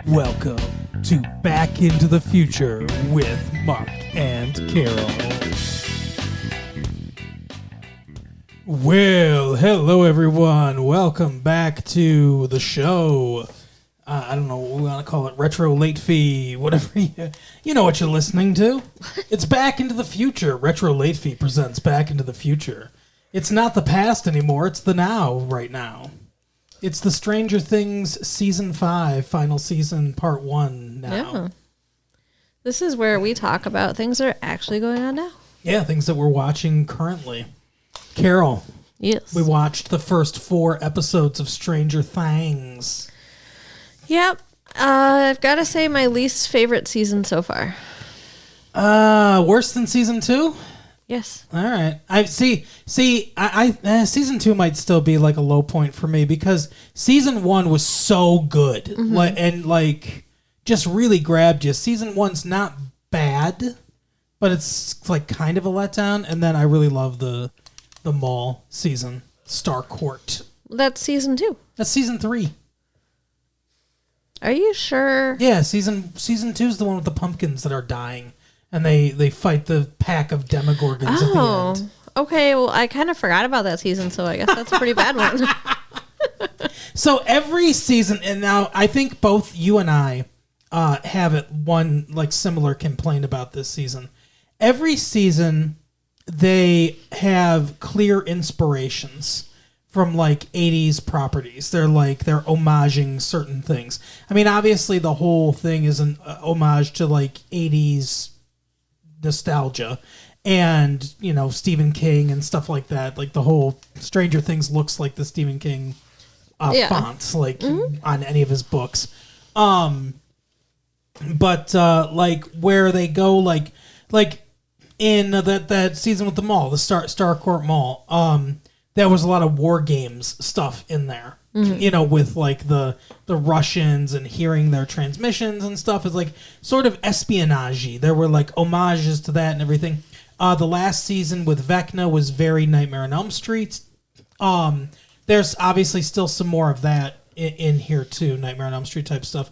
Welcome to Back into the Future with Mark and Carol. Well, hello everyone. Welcome back to the show. I don't know what we want to call it, retro late fee, whatever. You know what you're listening to. It's Back into the Future. Retro late fee presents Back into the Future. It's not the past anymore. It's the now, right now. It's the Stranger Things Season 5, final season, part 1 now. Yeah. This is where we talk about things that are actually going on now. Yeah, things that we're watching currently. Carol. Yes. We watched the first 4 episodes of Stranger Things. Yep. I've got to say my least favorite season so far. Worse than season 2? Yes. All right. I see. Season 2 might still be like a low point for me because season 1 was so good, and just really grabbed you. Season 1's not bad, but it's like kind of a letdown. And then I really love the mall season, Starcourt. That's season 2. That's season 3. Are you sure? Yeah, season 2 is the one with the pumpkins that are dying. And they fight the pack of Demogorgons at the end. Okay. Well, I kind of forgot about that season, so I guess that's a pretty bad one. So every season, and now I think both you and I have one like similar complaint about this season. Every season, they have clear inspirations from like 80s properties. They're homaging certain things. I mean, obviously the whole thing is an homage to like 80s nostalgia and, Stephen King and stuff like that. Like the whole Stranger Things looks like the Stephen King fonts, on any of his books. But where they go, like in that season with the mall, the Starcourt Mall, there was a lot of war games stuff in there. With like the Russians and hearing their transmissions and stuff. It's like sort of espionage-y. There were like homages to that and everything. The last season with Vecna was very Nightmare on Elm Street. There's obviously still some more of that in here too, Nightmare on Elm Street type stuff.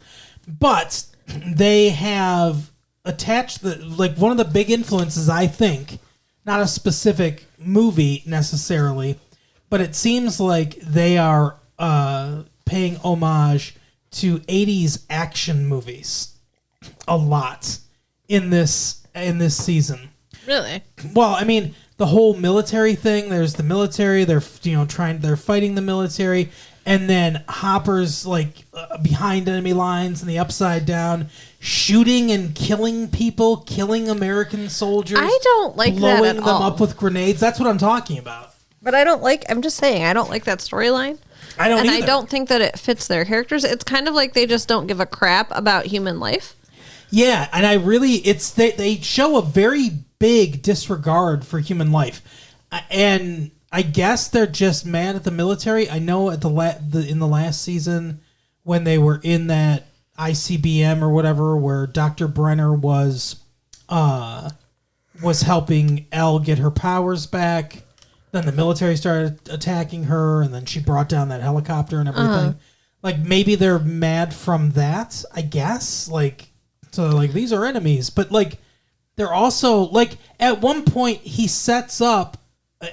But they have attached one of the big influences, I think, not a specific movie necessarily, but it seems like they are paying homage to 80s action movies a lot in this season. Really? Well, I mean, the whole military thing, there's the military, they're fighting the military, and then Hopper's behind enemy lines in the Upside Down, shooting and killing people, killing American soldiers. I don't like that at all. Blowing them up with grenades. That's what I'm talking about. But I'm just saying, I don't like that storyline. I don't either. I don't think that it fits their characters. It's kind of like they just don't give a crap about human life. Yeah, and they show a very big disregard for human life. And I guess they're just mad at the military. I know in the last season when they were in that ICBM or whatever where Dr. Brenner was helping Elle get her powers back. Then the military started attacking her, and then she brought down that helicopter and everything. Maybe they're mad from that, I guess. These are enemies. But, they're also, at one point, he sets up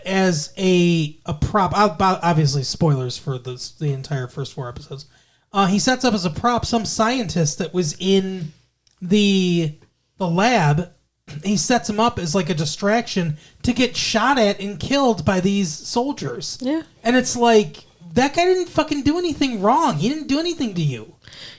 as a prop. Obviously, spoilers for the entire first 4 episodes. He sets up as a prop some scientist that was in the lab. He sets him up as a distraction to get shot at and killed by these soldiers. Yeah. And it's like, that guy didn't fucking do anything wrong. He didn't do anything to you.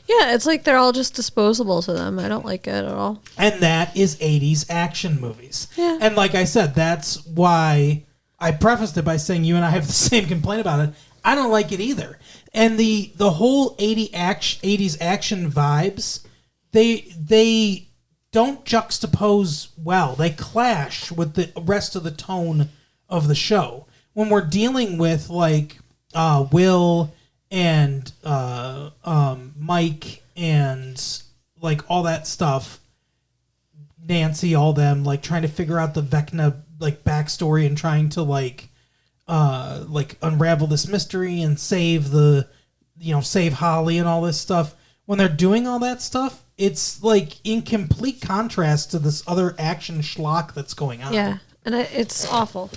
Yeah, it's like they're all just disposable to them. I don't like it at all. And that is 80s action movies. Yeah. And like I said, that's why I prefaced it by saying you and I have the same complaint about it. I don't like it either. And the whole 80s action vibes, they don't juxtapose well. They clash with the rest of the tone of the show. When we're dealing with Will and Mike and all that stuff, Nancy, all them trying to figure out the Vecna backstory and trying to unravel this mystery and save save Holly and all this stuff. when they're doing all that stuff, it's like in complete contrast to this other action schlock that's going on. Yeah, and it's awful.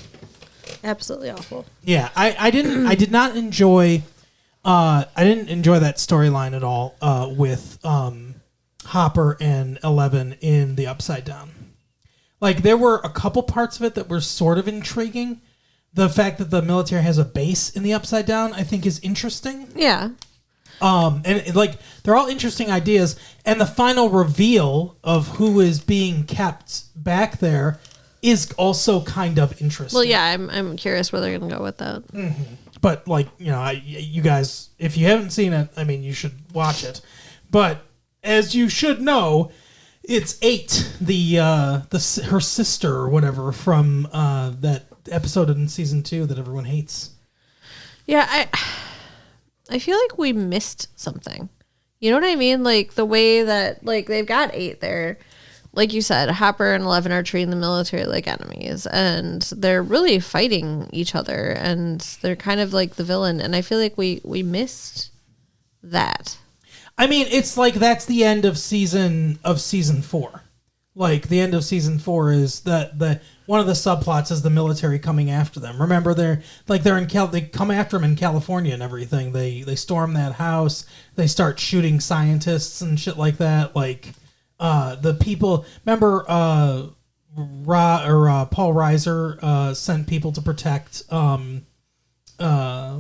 Absolutely awful. Yeah, I did not enjoy that storyline at all with Hopper and 11 in the Upside Down. Like, there were a couple parts of it that were sort of intriguing. The fact that the military has a base in the Upside Down, I think, is interesting. Yeah. And like, they're all interesting ideas. And the final reveal of who is being kept back there is also kind of interesting. Well, yeah, I'm curious where they're going to go with that. Mm-hmm. But, like, you know, you guys, if you haven't seen it, I mean, you should watch it. But as you should know, it's 8, her sister or whatever from that episode in season 2 that everyone hates. Yeah, I feel like we missed something. You know what I mean? Like, the way that, like, they've got 8 there. Like you said, Hopper and 11 are treating the military like enemies, and they're really fighting each other, and they're kind of like the villain, and I feel like we missed that. I mean, it's like that's the end of season 4. Like, the end of season 4 is the one of the subplots is the military coming after them. Remember, they come after them in California and everything. They storm that house. They start shooting scientists and shit like that. Like, the people. Remember, Paul Reiser sent people to protect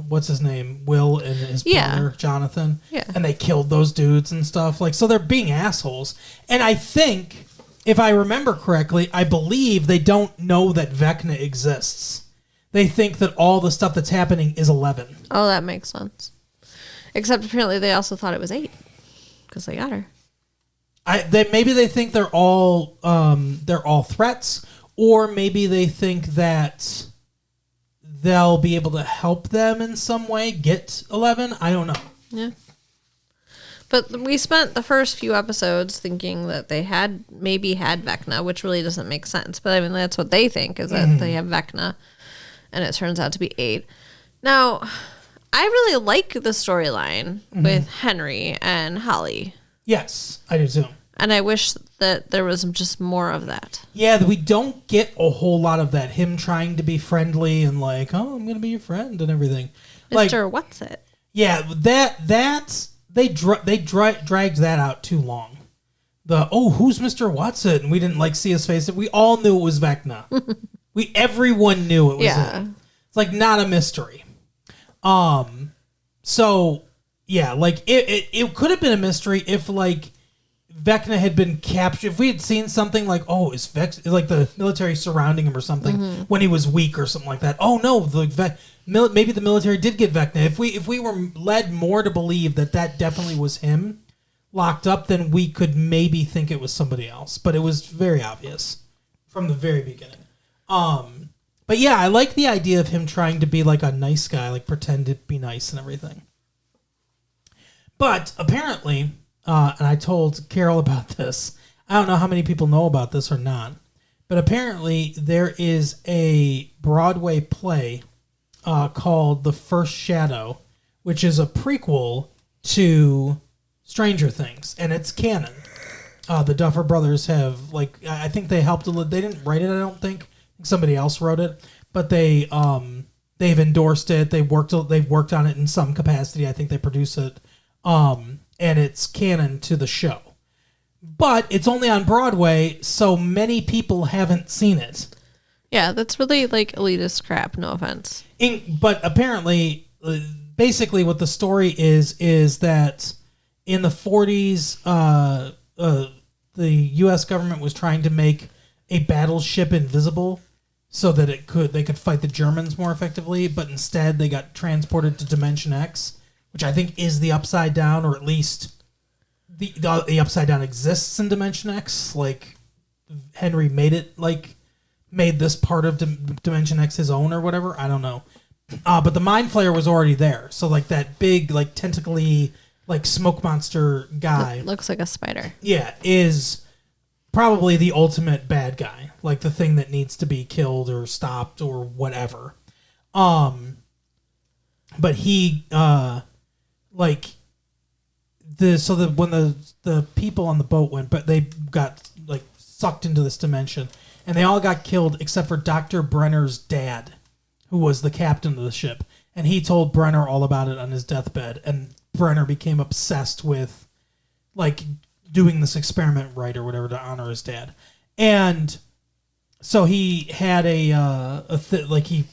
what's his name, Will, and his brother Jonathan. Yeah. And they killed those dudes and stuff. Like, so they're being assholes. And I think, if I remember correctly, I believe they don't know that Vecna exists. They think that all the stuff that's happening is 11. Oh, that makes sense. Except apparently they also thought it was 8 because they got her. Maybe they think they're all threats, or maybe they think that they'll be able to help them in some way get 11. I don't know. Yeah. But we spent the first few episodes thinking that they maybe had Vecna, which really doesn't make sense. But I mean, that's what they think, is that they have Vecna, and it turns out to be 8. Now, I really like the storyline with Henry and Holly. Yes, I do too. And I wish that there was just more of that. Yeah, we don't get a whole lot of that. Him trying to be friendly and like, oh, I'm going to be your friend and everything. Mr. What's It? Yeah, they dragged that out too long. Who's Mr. Watson? And we didn't see his face. We all knew it was Vecna. Everyone knew it was him. It's like not a mystery. So yeah, it could have been a mystery if Vecna had been captured. If we had seen something like, is the military surrounding him or something when he was weak or something like that. Oh no, maybe the military did get Vecna. If we were led more to believe that definitely was him locked up, then we could maybe think it was somebody else. But it was very obvious from the very beginning. But yeah, I like the idea of him trying to be like a nice guy, pretend to be nice and everything. But apparently, and I told Carol about this. I don't know how many people know about this or not, but apparently there is a Broadway play called The First Shadow, which is a prequel to Stranger Things, and it's canon. The Duffer Brothers have, I think they helped they didn't write it, I don't think. Somebody else wrote it, but they've endorsed it. They've worked on it in some capacity. I think they produce it. And it's canon to the show. But it's only on Broadway, so many people haven't seen it. Yeah, that's really elitist crap, no offense. But apparently, basically what the story is that in the 40s, the U.S. government was trying to make a battleship invisible so that they could fight the Germans more effectively, but instead they got transported to Dimension X, which I think is the Upside Down, or at least the Upside Down exists in Dimension X. Henry made this part of Dimension X his own or whatever. I don't know. But the Mind Flayer was already there. So that big, tentacly, smoke monster guy. It looks like a spider. Yeah, is probably the ultimate bad guy. The thing that needs to be killed or stopped or whatever. But he, when the people on the boat went, but they got like sucked into this dimension, and they all got killed except for Dr. Brenner's dad, who was the captain of the ship, and he told Brenner all about it on his deathbed, and Brenner became obsessed with like doing this experiment right or whatever to honor his dad, and so he had he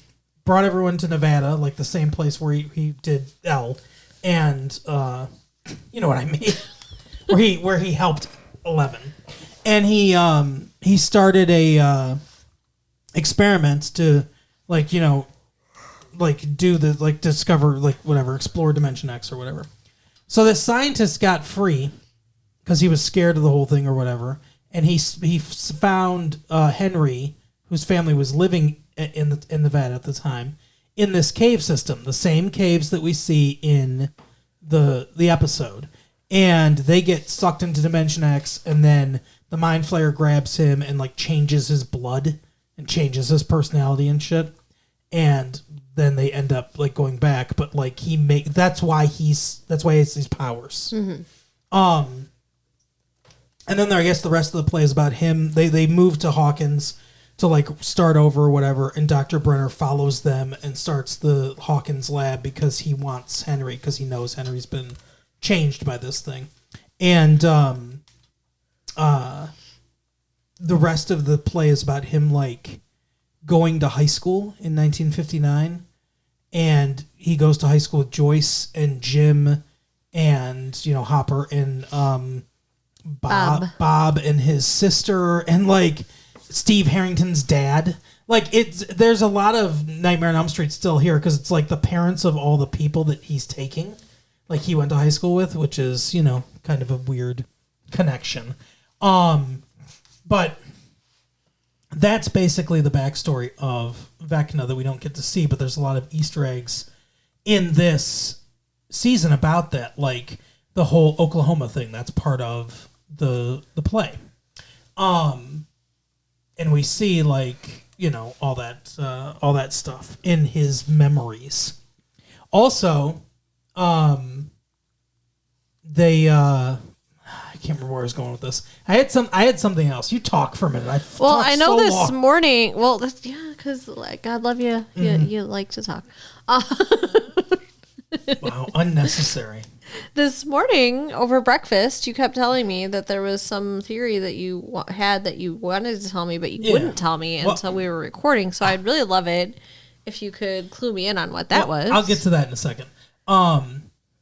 brought everyone to Nevada, like the same place where he did L, and you know what I mean, where he helped 11, and he started a experiment to do the discover explore Dimension X or whatever. So the scientist got free because he was scared of the whole thing or whatever, and he found Henry, whose family was living in Nevada at the time, in this cave system, the same caves that we see in the episode, and they get sucked into Dimension X, and then the Mind Flayer grabs him and like changes his blood and changes his personality and shit, and then they end up like going back, but like that's why he has these powers. Mm-hmm. And then I guess the rest of the play is about him. They move to Hawkins to like start over or whatever, and Dr. Brenner follows them and starts the Hawkins lab because he wants Henry, because he knows Henry's been changed by this thing. And the rest of the play is about him like going to high school in 1959, and he goes to high school with Joyce and Jim and Hopper and Bob and his sister and like Steve Harrington's dad. Like there's a lot of Nightmare on Elm Street still here because it's like the parents of all the people that he's taking, like he went to high school with, which is kind of a weird connection. But that's basically the backstory of Vecna that we don't get to see, but there's a lot of Easter eggs in this season about that, like the whole Oklahoma thing. That's part of the play. And we see like all that stuff in his memories. Also, they I can't remember where I was going with this. I had something else. You talk for a minute. I know so this morning. Well, because God love you. Mm-hmm. You like to talk. Wow, unnecessary. This morning over breakfast, you kept telling me that there was some theory that you had that you wanted to tell me, but you wouldn't tell me until we were recording. So I'd really love it if you could clue me in on what that was. I'll get to that in a second.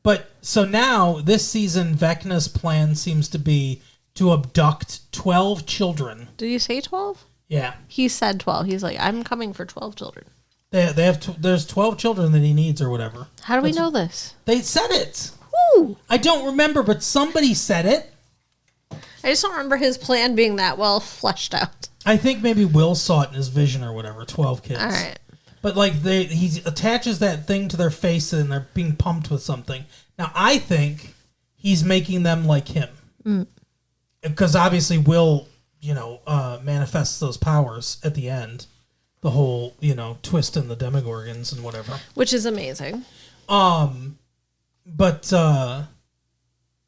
But so now this season, Vecna's plan seems to be to abduct 12 children. Did you say 12? Yeah. He said 12. He's like, I'm coming for 12 children. They have there's 12 children that he needs or whatever. How do we know this? They said it. Woo! I don't remember, but somebody said it. I just don't remember his plan being that well fleshed out. I think maybe Will saw it in his vision or whatever. 12 kids. All right. But like he attaches that thing to their face and they're being pumped with something. Now I think he's making them like him, because obviously Will, manifests those powers at the end. The whole twist in the Demogorgons and whatever, which is amazing. But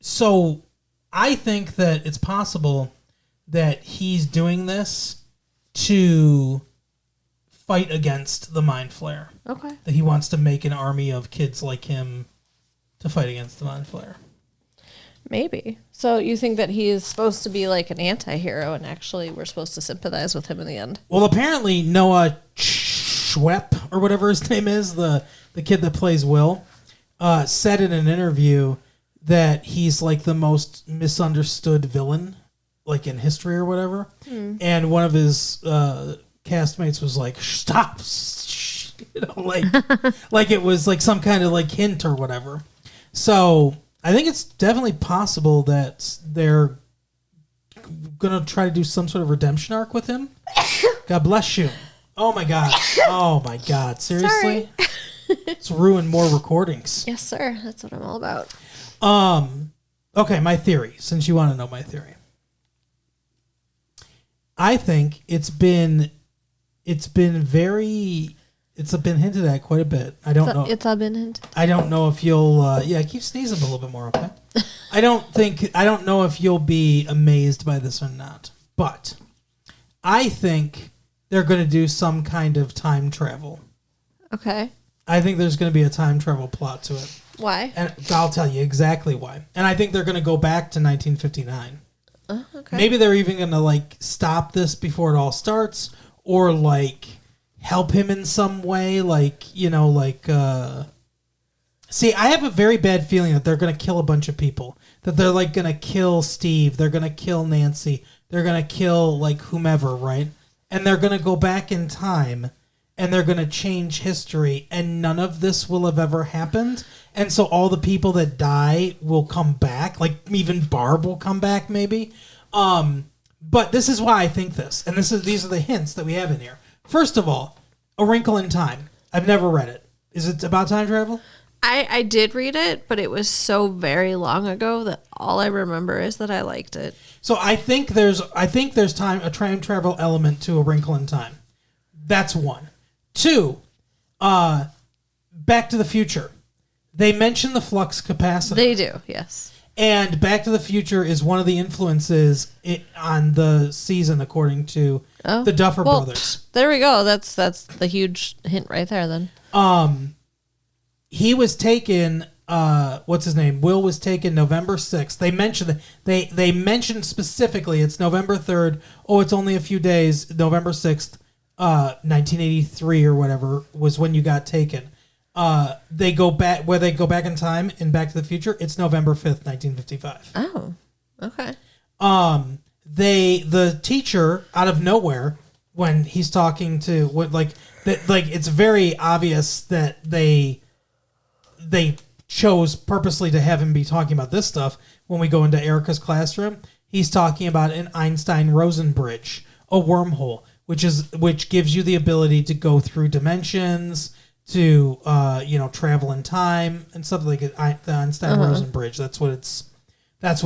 so I think that it's possible that he's doing this to fight against the Mind Flayer. Okay. That he wants to make an army of kids like him to fight against the Mind Flayer. Maybe. So you think that he is supposed to be like an anti-hero, and actually we're supposed to sympathize with him in the end? Well, apparently Noah Schwepp, or whatever his name is, the kid that plays Will, said in an interview that he's like the most misunderstood villain, like in history or whatever. And one of his castmates was like, "Stop!" like it was like some kind of like hint or whatever. So I think it's definitely possible that they're gonna try to do some sort of redemption arc with him. God bless you. Oh my god. Oh my god. Seriously? It's ruined more recordings. Yes, sir. That's what I'm all about. Okay, my theory, since you want to know my theory. I think it's been hinted at quite a bit. I don't know. It's all been hinted. I don't know if you'll... keep sneezing a little bit more, okay? I don't know if you'll be amazed by this or not, but I think they're going to do some kind of time travel. Okay. I think there's going to be a time travel plot to it. Why? And I'll tell you exactly why. And I think they're going to go back to 1959. Okay. Maybe they're even going to like stop this before it all starts, or like help him in some way. Like, see, I have a very bad feeling that they're going to kill a bunch of people. That they're like going to kill Steve. They're going to kill Nancy. They're going to kill like whomever, right? And they're going to go back in time and they're going to change history, and none of this will have ever happened. And so all the people that die will come back. Like even Barb will come back, maybe. But this is why I think this, and these are the hints that we have in here. First of all, A Wrinkle in Time. I've never read it. Is it about time travel? I did read it, but it was so very long ago that all I remember is that I liked it. So I think there's a time travel element to A Wrinkle in Time. That's one. Two, Back to the Future. They mention the flux capacitor. They do, yes. And Back to the Future is one of the influences on the season, according to the Duffer Brothers. There we go. That's the huge hint right there. Then. He was taken. What's his name? Will was taken November 6th. They mentioned specifically it's November 3rd. Oh, it's only a few days. November 6th, 1983 or whatever was when you got taken. They go back in time in Back to the Future. It's November 5th, 1955. Oh, okay. The teacher out of nowhere when he's talking to it's very obvious that they chose purposely to have him be talking about this stuff. When we go into Erica's classroom, he's talking about an Einstein-Rosen bridge, a wormhole, which gives you the ability to go through dimensions, to travel in time and stuff like it. The Einstein-Rosen bridge. That's what it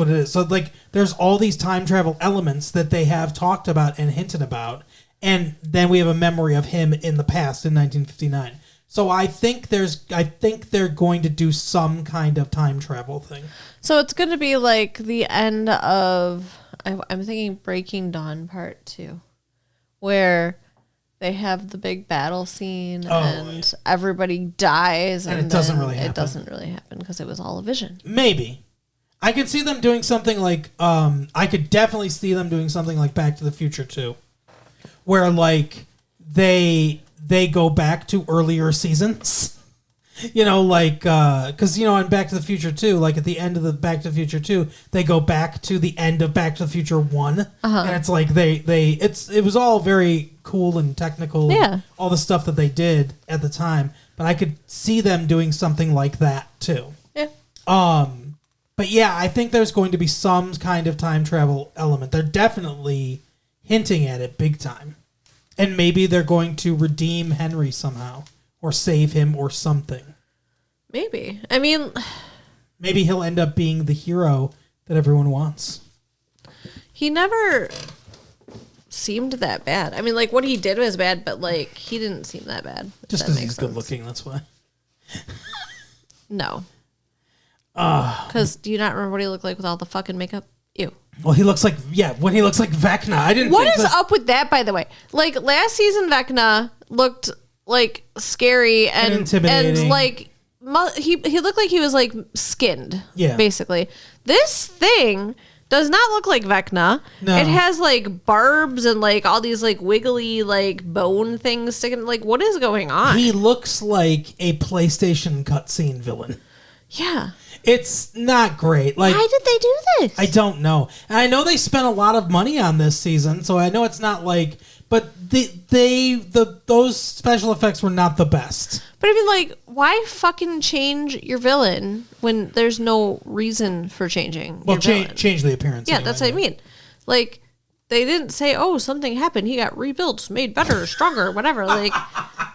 is. So like, there's all these time travel elements that they have talked about and hinted about, and then we have a memory of him in the past in 1959. So I think they're going to do some kind of time travel thing. So it's going to be like the end of, I'm thinking Breaking Dawn Part 2, where they have the big battle scene and everybody dies. And it doesn't really happen. It doesn't really happen because it was all a vision. Maybe. I could see them doing something like, I could definitely see them doing something like Back to the Future 2, where like they go back to earlier seasons. Because, in Back to the Future 2, like at the end of the Back to the Future 2, they go back to the end of Back to the Future 1. And it's like it was all very cool and technical. Yeah. All the stuff that they did at the time. But I could see them doing something like that too. Yeah. But yeah, I think there's going to be some kind of time travel element. They're definitely hinting at it big time. And maybe they're going to redeem Henry somehow. Or save him or something. Maybe. I mean... Maybe he'll end up being the hero that everyone wants. He never seemed that bad. I mean, like, what he did was bad, but, like, he didn't seem that bad. Just because he's good looking, that's why. No. Because do you not remember what he looked like with all the fucking makeup? Ew. Well, he looks like Vecna. I didn't. What is up with that, by the way? Like, last season, Vecna looked like scary and intimidating. And like he looked like he was like skinned. Yeah. Basically, this thing does not look like Vecna. No. It has like barbs and like all these like wiggly like bone things sticking. Like, what is going on? He looks like a PlayStation cutscene villain. Yeah. It's not great. Like, why did they do this? I don't know. And I know they spent a lot of money on this season, so I know it's not like. But those special effects were not the best. But I mean, like, why fucking change your villain when there's no reason for changing? Well, your villain? change the appearance. Yeah, anyway, that's what I mean. Like, they didn't say, "Oh, something happened. He got rebuilt, made better, stronger, whatever." Like,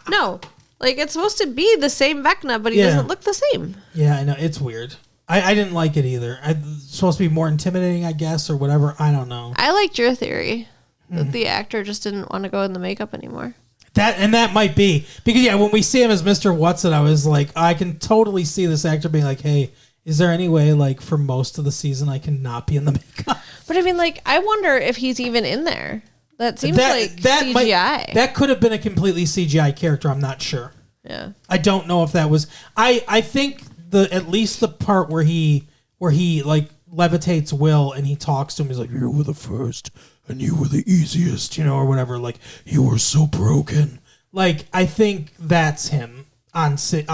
no. Like, it's supposed to be the same Vecna, but he doesn't look the same. Yeah, I know. It's weird. I didn't like it either. It's supposed to be more intimidating, I guess, or whatever. I don't know. I liked your theory. That the actor just didn't want to go in the makeup anymore. That might be because when we see him as Mr. What's-It, I was like, I can totally see this actor being like, hey, is there any way, like, for most of the season I can not be in the makeup? But I mean, like, I wonder if he's even in there. That seems like CGI. That could have been a completely CGI character. I'm not sure. Yeah. I don't know if that was. I think at least the part where he like levitates Will and he talks to him. He's like, "You were the first, and you were the easiest," or whatever. Like, "You were so broken." Like, I think that's him on set.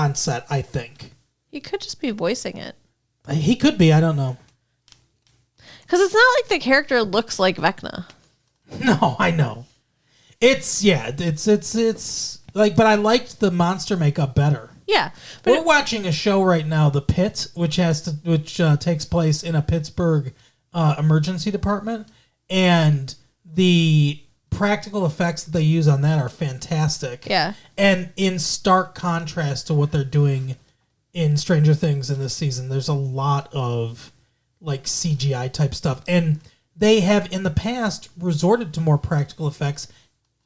I think He could just be voicing it. he could be. I don't know. Because it's not like the character looks like Vecna. No, I know. It's like, but I liked the monster makeup better. Yeah, but we're watching a show right now, The Pit, which takes place in a Pittsburgh emergency department, and the practical effects that they use on that are fantastic. Yeah, and in stark contrast to what they're doing in Stranger Things in this season, there's a lot of like CGI type stuff, and they have in the past resorted to more practical effects,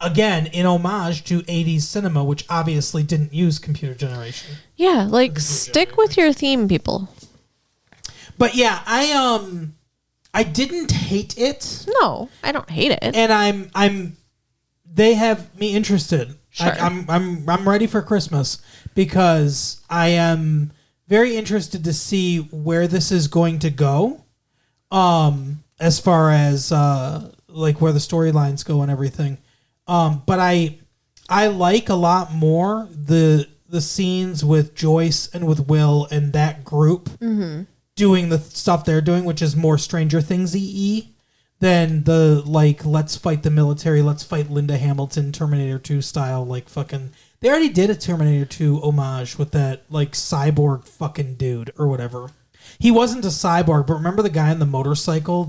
again in homage to 80s cinema, which obviously didn't use computer generation. Yeah, like stick with your theme, people. But yeah, I didn't hate it. No, I don't hate it. And they have me interested. Sure. I'm ready for Christmas because I am very interested to see where this is going to go. As far as like where the storylines go and everything, but I like a lot more the scenes with Joyce and with Will and that group doing the stuff they're doing, which is more Stranger Things-y than the like let's fight the military, let's fight Linda Hamilton Terminator 2 style like fucking. They already did a Terminator 2 homage with that like cyborg fucking dude or whatever. He wasn't a cyborg, but remember the guy on the motorcycle?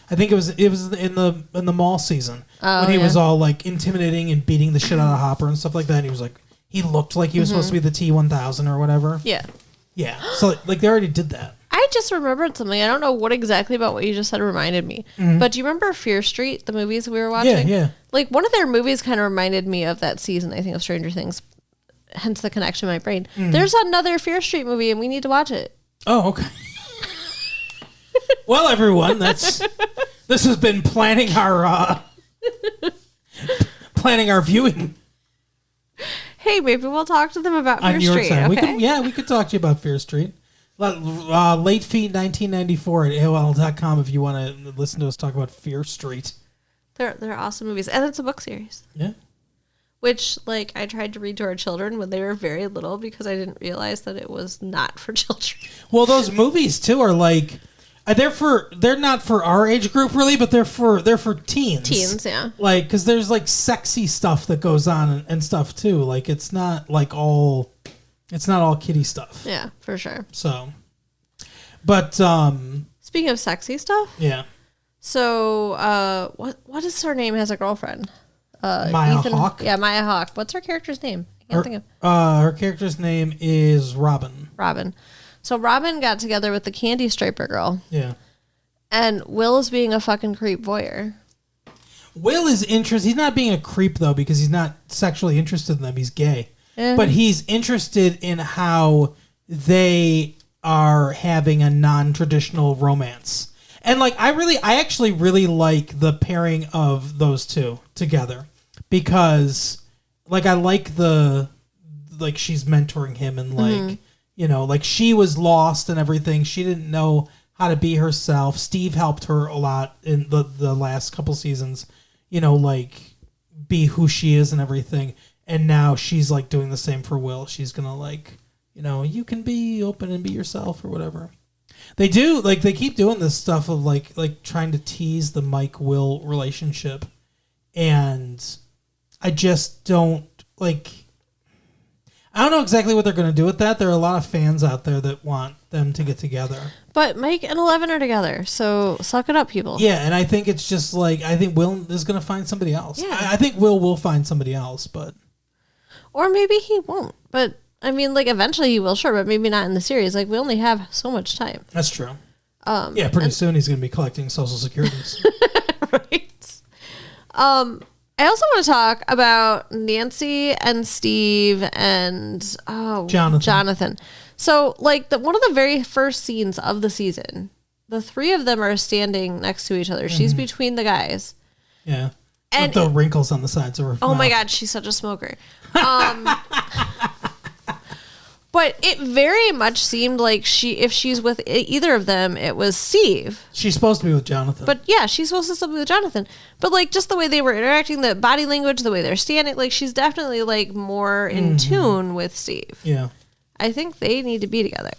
I think it was in the mall season when he was all like intimidating and beating the shit out of Hopper and stuff like that. And he was like, he looked like he was supposed to be the T-1000 or whatever. Yeah. Yeah. So like they already did that. I just remembered something. I don't know what exactly about what you just said reminded me. But do you remember Fear Street, the movies we were watching? Yeah. Like one of their movies kind of reminded me of that season, I think, of Stranger Things. Hence the connection in my brain. There's another Fear Street movie and we need to watch it. Oh, okay. Well, everyone, this has been planning our viewing. Hey, maybe we'll talk to them about Fear Street. Okay? We could talk to you about Fear Street. Late Feet 1994 at AOL.com if you want to listen to us talk about Fear Street. They're awesome movies, and it's a book series. Yeah. Which, like, I tried to read to our children when they were very little because I didn't realize that it was not for children. Well, those movies too are like they're not for our age group really, but they're for teens. Teens, yeah. Like because there's like sexy stuff that goes on and stuff too. Like it's not all kiddie stuff. Yeah, for sure. So, but speaking of sexy stuff, yeah. So, what is her name? Has a girlfriend. Maya Hawke? Yeah, Maya Hawke. What's her character's name? I can't think of. Her character's name is Robin. Robin. So Robin got together with the Candy Striper girl. Yeah. And Will is being a fucking creep voyeur. Will is interested. He's not being a creep, though, because he's not sexually interested in them. He's gay. But he's interested in how they are having a non-traditional romance. And like I actually really like the pairing of those two together because like I like she's mentoring him and like like she was lost and everything. She didn't know how to be herself. Steve helped her a lot in the last couple seasons, like be who she is and everything. And now she's like doing the same for Will. She's gonna like, you can be open and be yourself or whatever. They do they keep doing this stuff of like trying to tease the Mike Will relationship, and I just don't like. I don't know exactly what they're going to do with that. There are a lot of fans out there that want them to get together. But Mike and Eleven are together, so suck it up, people. Yeah, and I think it's just like I think Will is going to find somebody else. Yeah. I think Will find somebody else, but or maybe he won't. But I mean, like eventually he will, sure, but maybe not in the series. Like we only have so much time. That's true. Pretty soon he's going to be collecting Social Securities. Right. I also want to talk about Nancy and Steve and Jonathan. So, like, one of the very first scenes of the season, the three of them are standing next to each other. She's between the guys. Yeah. And with the wrinkles on the sides of her oh mouth. my God, she's such a smoker. But it very much seemed like if she's with either of them, it was Steve. She's supposed to be with Jonathan. But yeah, she's supposed to still be with Jonathan. But like just the way they were interacting, the body language, the way they're standing, like she's definitely like more in tune with Steve. Yeah. I think they need to be together.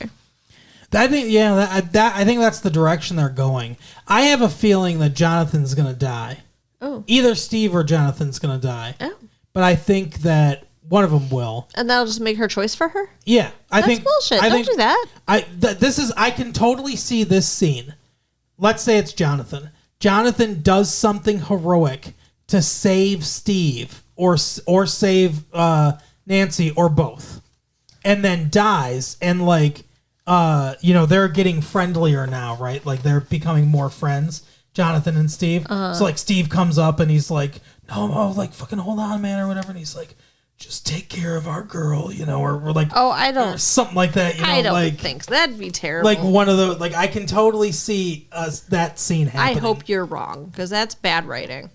I think I think that's the direction they're going. I have a feeling that Jonathan's going to die. Oh. Either Steve or Jonathan's going to die. Oh. But I think that one of them will. And that'll just make her choice for her? Yeah. That's bullshit. Don't do that. I can totally see this scene. Let's say it's Jonathan. Jonathan does something heroic to save Steve or save Nancy or both. And then dies and like they're getting friendlier now, right? Like they're becoming more friends, Jonathan and Steve. So like Steve comes up and he's like, no, like fucking hold on, man, or whatever. And he's like, just take care of our girl, or like, or something like that. I don't like, think so. That'd be terrible. Like one of the, like I can totally see that scene happening. I hope you're wrong because that's bad writing.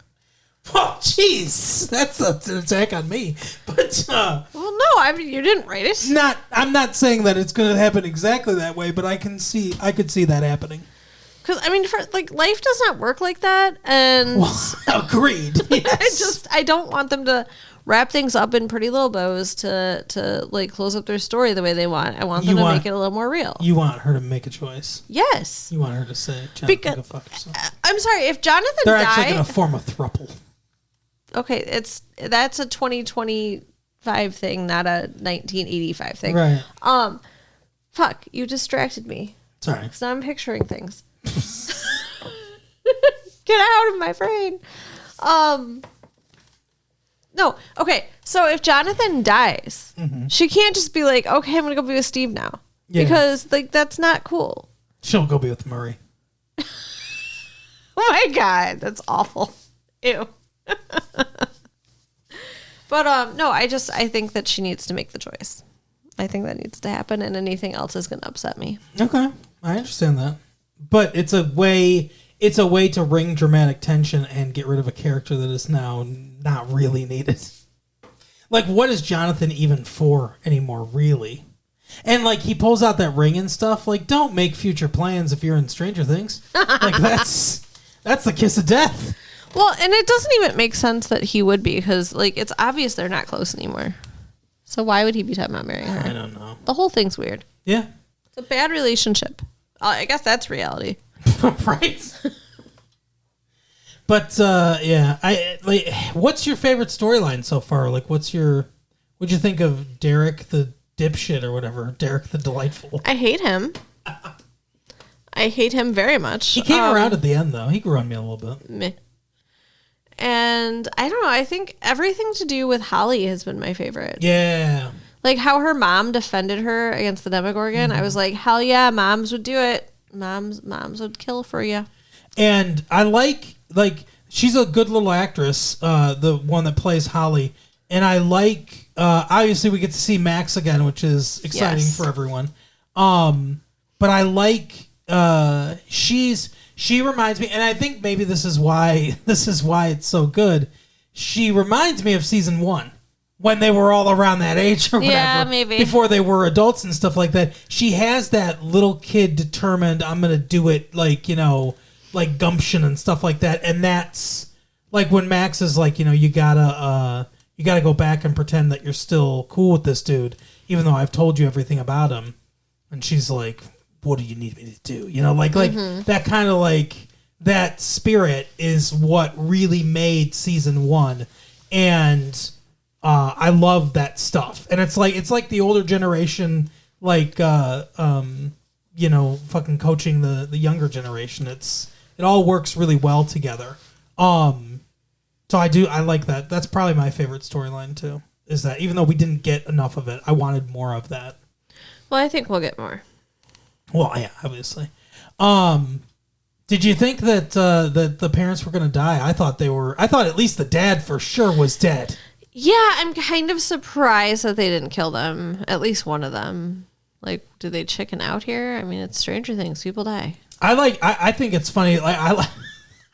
Oh, jeez, that's an attack on me. But well, no, I mean you didn't write it. I'm not saying that it's going to happen exactly that way, but I could see that happening. Because I mean, life does not work like that, and agreed. Yes. I don't want them to wrap things up in pretty little bows to like close up their story the way they want. I want them to make it a little more real. You want her to make a choice. Yes. You want her to say, Jonathan, go fuck yourself. I'm sorry, if Jonathan They're actually going to form a throuple. Okay, that's a 2025 thing, not a 1985 thing. Right. Fuck, you distracted me. Sorry. Because now I'm picturing things. Get out of my brain. No, okay. So if Jonathan dies, she can't just be like, okay, I'm gonna go be with Steve now. Yeah. Because like that's not cool. She'll go be with Murray. Oh my God, that's awful. Ew. But no, I think that she needs to make the choice. I think that needs to happen, and anything else is gonna upset me. Okay. I understand that. But it's a way to wring dramatic tension and get rid of a character that is now not really needed. Like, what is Jonathan even for anymore, really? And, like, he pulls out that ring and stuff. Like, don't make future plans if you're in Stranger Things. Like, that's the kiss of death. Well, and it doesn't even make sense that he would be, because, like, it's obvious they're not close anymore. So why would he be talking about marrying her? I don't know. The whole thing's weird. Yeah. It's a bad relationship. I guess that's reality. Right. But yeah, what's your favorite storyline so far? Like, what'd you think of Derek the dipshit or whatever? Derek the delightful. I hate him. I hate him very much. He came around at the end though. He grew on me a little bit. Meh. And I don't know. I think everything to do with Holly has been my favorite. Yeah. Like how her mom defended her against the Demogorgon. I was like, hell yeah, moms would do it. Moms would kill for you. And I like she's a good little actress, the one that plays Holly. And I like obviously we get to see Max again, which is exciting for everyone. But I like she reminds me, and I think maybe this is why it's so good. She reminds me of season 1. When they were all around that age or whatever. Yeah, maybe. Before they were adults and stuff like that. She has that little kid determined, I'm going to do it, like, like gumption and stuff like that. And that's, like, when Max is like, you gotta go back and pretend that you're still cool with this dude, even though I've told you everything about him. And she's like, what do you need me to do? That kind of, like, that spirit is what really made season 1. And... I love that stuff, and it's like the older generation, like fucking coaching the younger generation. It all works really well together. So I like that. That's probably my favorite storyline too. Is that even though we didn't get enough of it, I wanted more of that. Well, I think we'll get more. Well, yeah, obviously. Did you think that that the parents were going to die? I thought at least the dad for sure was dead. Yeah, I'm kind of surprised that they didn't kill them. At least one of them. Like, do they chicken out here? I mean, it's Stranger Things. People die. I think it's funny. Like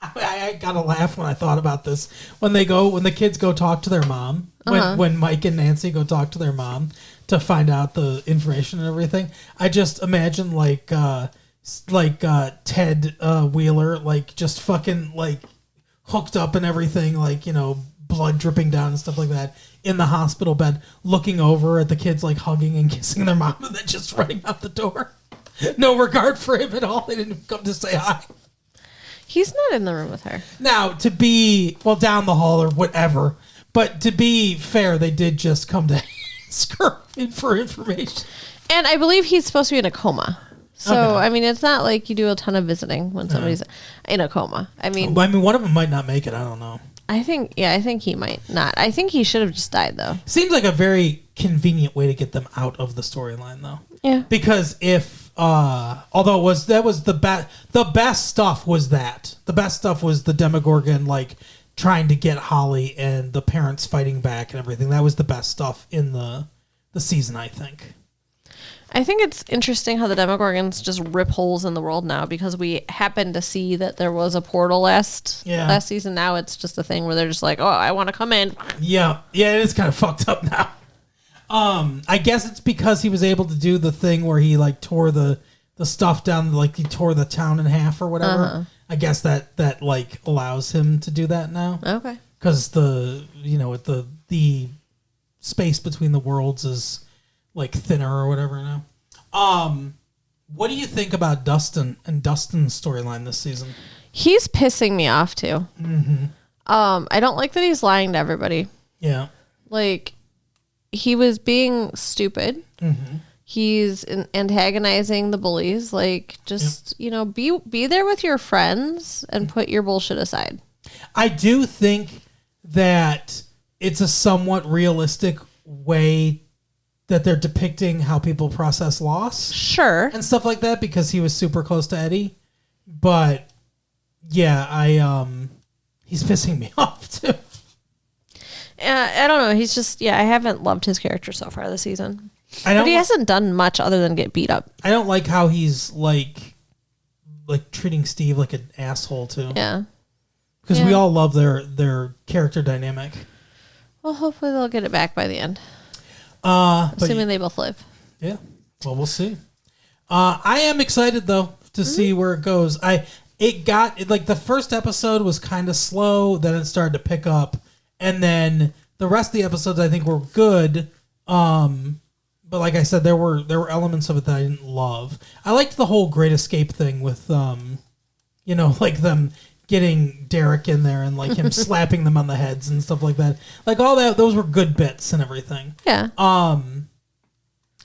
I gotta laugh when I thought about this. When the kids go talk to their mom, when Mike and Nancy go talk to their mom to find out the information and everything, I just imagine Ted Wheeler, like just fucking like hooked up and everything, like, you know, blood dripping down and stuff like that in the hospital bed, looking over at the kids like hugging and kissing their mom and then just running out the door. No regard for him at all. They didn't come to say hi. He's not in the room with her. Now, to be, down the hall or whatever, but to be fair, they did just come to ask her for information. And I believe he's supposed to be in a coma. So, Okay. I mean, it's not like you do a ton of visiting when somebody's in a coma. I mean, one of them might not make it. I don't know. I think he might not. I think he should have just died, though. Seems like a very convenient way to get them out of the storyline, though. Yeah. Because if, although the best stuff was that. The best stuff was the Demogorgon, like, trying to get Holly and the parents fighting back and everything. That was the best stuff in the season, I think. I think it's interesting how the Demogorgons just rip holes in the world now, because we happened to see that there was a portal last season. Now it's just a thing where they're just like, oh, I want to come in. Yeah, it is kind of fucked up now. I guess it's because he was able to do the thing where he like tore the stuff down, like he tore the town in half or whatever. Uh-huh. I guess that like allows him to do that now. Okay. Because the space between the worlds is like thinner or whatever now. What do you think about Dustin and Dustin's storyline this season? He's pissing me off too. Mm-hmm. I don't like that he's lying to everybody. Yeah. Like, he was being stupid. Mm-hmm. He's antagonizing the bullies. Like, just, be there with your friends and put your bullshit aside. I do think that it's a somewhat realistic way that they're depicting how people process loss. Sure. And stuff like that, because he was super close to Eddie. But, yeah, he's pissing me off, too. I don't know. He's just, I haven't loved his character so far this season. But he hasn't done much other than get beat up. I don't like how he's, like treating Steve like an asshole, too. Yeah. Because we all love their character dynamic. Well, hopefully they'll get it back by the end. Assuming they both live. Yeah. Well, we'll see. I am excited, though, to see where it goes. The first episode was kind of slow, then it started to pick up, and then the rest of the episodes I think were good. But like I said, there were elements of it that I didn't love. I liked the whole Great Escape thing with like them getting Derek in there and like him slapping them on the heads and stuff like that. Like all that, those were good bits and everything. Yeah.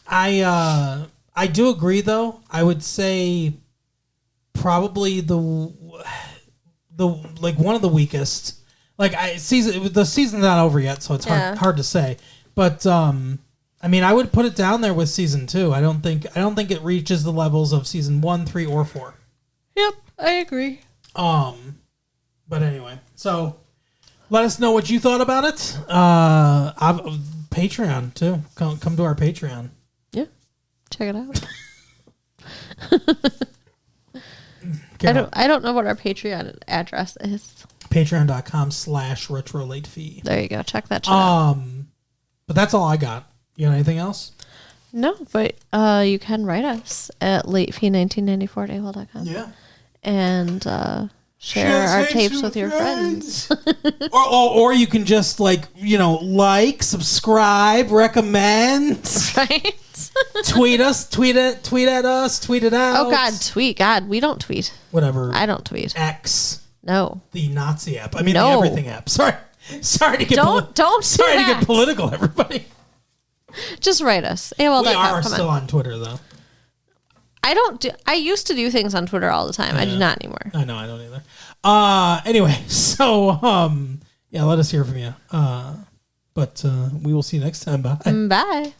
I do agree though. I would say probably the like one of the weakest. Like the season's not over yet, so it's hard to say. But I mean, I would put it down there with season 2. I don't think it reaches the levels of season 1, 3, or 4. Yep, I agree. But anyway, so let us know what you thought about it. Patreon too. Come to our Patreon. Yeah, check it out. I don't know what our Patreon address is. Patreon.com/retrolatefee. There you go. Check that out. But that's all I got. You got anything else? No, but you can write us at latefee1994@AOL.com. Yeah. And share our tapes with your friends. or you can just like subscribe, recommend, right? tweet us, tweet at us, tweet it out. Oh God, tweet. God, we don't tweet. Whatever. I don't tweet. X. No. The Nazi app. I mean the everything app. Sorry to get sorry to get political, everybody. Just write us. AOL.com. We are still on Twitter though. I used to do things on Twitter all the time. Yeah. I do not anymore. I know, I don't either. Anyway, so let us hear from you. But we will see you next time. Bye. Bye.